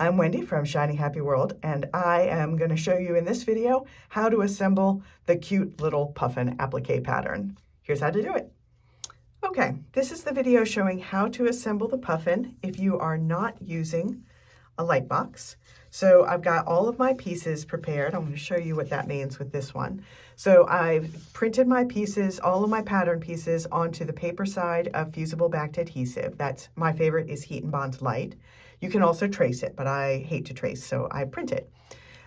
I'm Wendy from Shiny Happy World, and I am going to show you in this video how to assemble the cute little puffin applique pattern. Here's how to do it. Okay, this is the video showing how to assemble the puffin if you are not using a light box. So I've got all of my pieces prepared. I'm going to show you what that means with this one. So I've printed my pieces, all of my pattern pieces, onto the paper side of fusible backed adhesive. That's my favorite is Heat and Bond Light. You can also trace it, but I hate to trace, so I print it.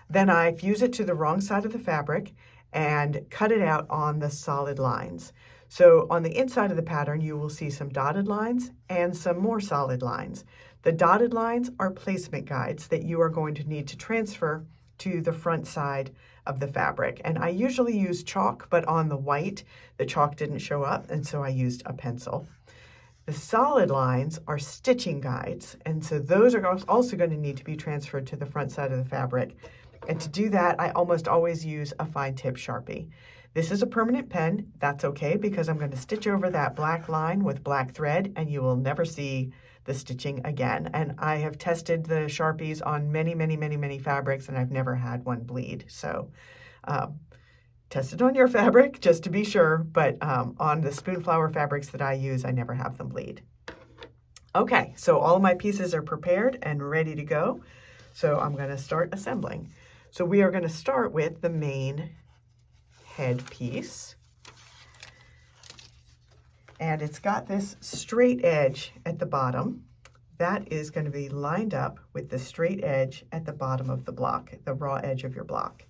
Then I fuse it to the wrong side of the fabric and cut it out on the solid lines. So on the inside of the pattern, you will see some dotted lines and some more solid lines. The dotted lines are placement guides that you are going to need to transfer to the front side of the fabric. And I usually use chalk, but on the white, the chalk didn't show up, and so I used a pencil. The solid lines are stitching guides, and so those are also going to need to be transferred to the front side of the fabric. And to do that, I almost always use a fine tip Sharpie. This is a permanent pen. That's okay, because I'm going to stitch over that black line with black thread, and you will never see the stitching again. And I have tested the Sharpies on many fabrics, and I've never had one bleed. So test it on your fabric just to be sure, but on the spoonflower fabrics that I use, I never have them bleed. Okay, so all of my pieces are prepared and ready to go. So I'm going to start assembling. So we are going to start with the main head piece. And it's got this straight edge at the bottom. That is going to be lined up with the straight edge at the bottom of the block, the raw edge of your block.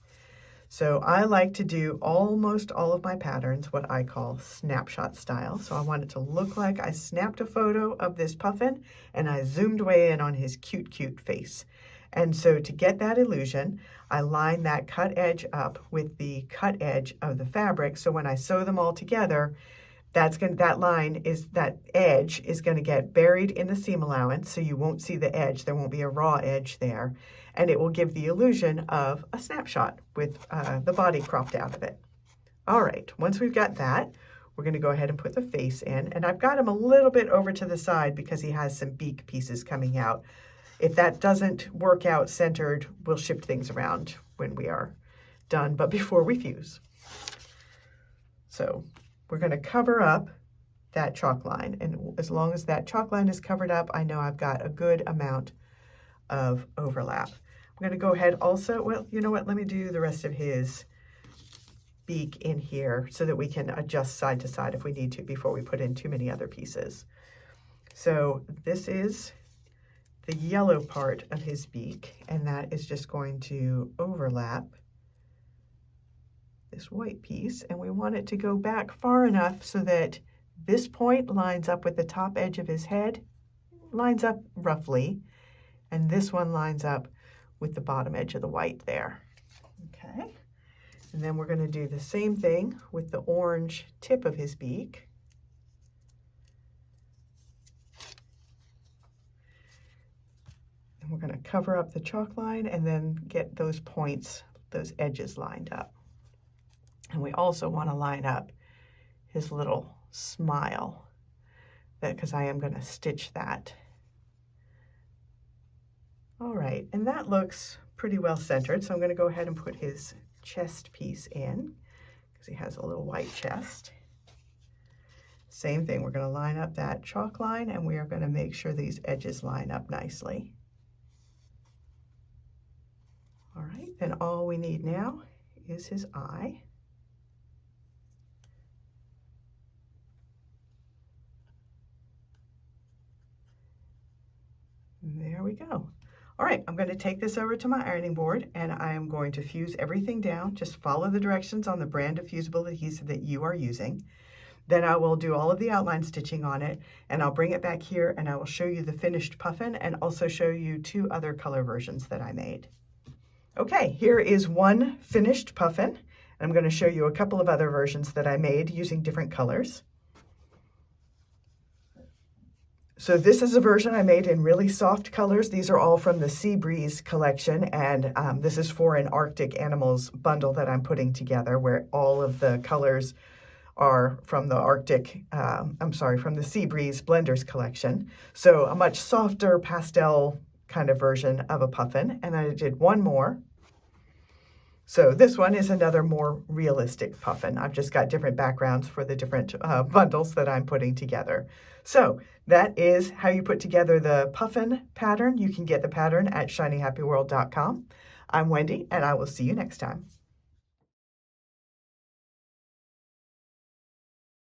So I like to do almost all of my patterns what I call snapshot style. So I want it to look like I snapped a photo of this puffin and I zoomed way in on his cute face. And so to get that illusion, I line that cut edge up with the cut edge of the fabric. So when I sew them all together, that edge is going to get buried in the seam allowance, so you won't see the edge. There won't be a raw edge there, and it will give the illusion of a snapshot with the body cropped out of it. All right, once we've got that, we're going to go ahead and put the face in, and I've got him a little bit over to the side because he has some beak pieces coming out. If that doesn't work out centered, we'll shift things around when we are done, but before we fuse. So we're going to cover up that chalk line, and as long as that chalk line is covered up, I know I've got a good amount of overlap. I'm going to go ahead also, well, you know what, let me do the rest of his beak in here so that we can adjust side to side if we need to before we put in too many other pieces. So this is the yellow part of his beak, and that is just going to overlap this white piece, and we want it to go back far enough so that this point lines up with the top edge of his head, lines up roughly, and this one lines up with the bottom edge of the white there. Okay, and then we're going to do the same thing with the orange tip of his beak. And we're going to cover up the chalk line and then get those points, those edges lined up. And we also want to line up his little smile, because I am going to stitch that. All right, and that looks pretty well centered, so I'm going to go ahead and put his chest piece in, because he has a little white chest. Same thing, we're going to line up that chalk line, and we are going to make sure these edges line up nicely. All right, then all we need now is his eye. There we go. All right, I'm going to take this over to my ironing board, and I am going to fuse everything down. Just follow the directions on the brand of fusible adhesive that you are using. Then I will do all of the outline stitching on it, and I'll bring it back here, and I will show you the finished puffin and also show you two other color versions that I made. Okay, here is one finished puffin. I'm going to show you a couple of other versions that I made using different colors. So this is a version I made in really soft colors. These are all from the Sea Breeze collection, and this is for an Arctic Animals bundle that I'm putting together, where all of the colors are from the from the Sea Breeze Blenders collection. So a much softer pastel kind of version of a puffin, and I did one more. So this one is another more realistic puffin. I've just got different backgrounds for the different bundles that I'm putting together. So that is how you put together the puffin pattern. You can get the pattern at shinyhappyworld.com. I'm Wendy, and I will see you next time.